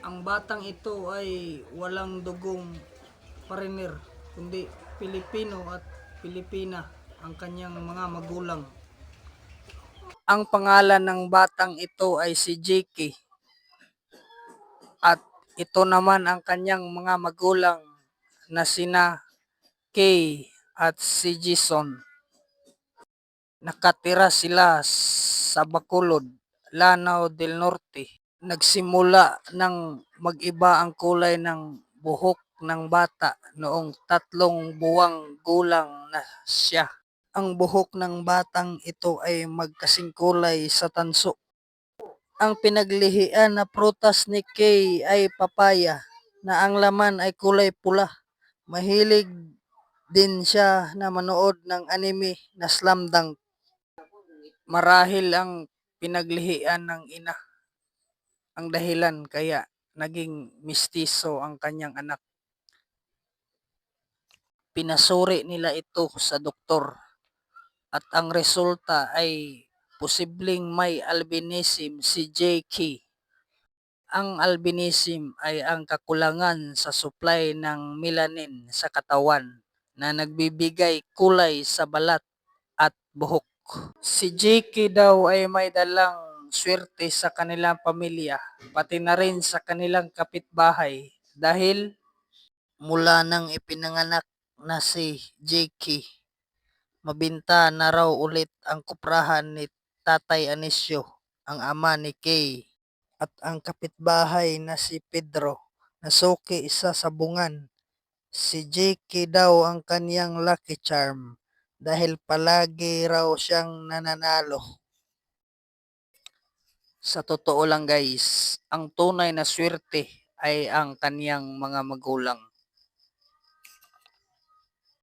Ang batang ito ay walang dugong foreigner, kundi Pilipino at Pilipina ang kanyang mga magulang. Ang pangalan ng batang ito ay si Jake at ito naman ang kanyang mga magulang na sina Kay at si Jason. Nakatira sila sa Bacolod, Lanao del Norte. Nagsimula ng mag-iba ang kulay ng buhok ng bata noong 3 buwang gulang na siya. Ang buhok ng batang ito ay magkasing kulay sa tanso. Ang pinaglihian na prutas ni Kay ay papaya na ang laman ay kulay pula. Mahilig din siya na manood ng anime na Slam Dunk. Marahil ang pinaglihian ng ina ang dahilan kaya naging mistiso ang kanyang anak. Pinasuri nila ito sa doktor at ang resulta ay posibleng may albinism si JK. Ang albinism ay ang kakulangan sa supply ng melanin sa katawan na nagbibigay kulay sa balat at buhok. Si JK daw ay may dalang swerte sa kanilang pamilya, pati na rin sa kanilang kapitbahay dahil mula nang ipinanganak na si JK, mabinta na raw ulit ang kuprahan ni Tatay Anisio, ang ama ni Kay, at ang kapitbahay na si Pedro na suki isa sa bungan. Si JK daw ang kaniyang lucky charm dahil palagi raw siyang nananalo. Sa totoo lang guys, ang tunay na swerte ay ang kaniyang mga magulang.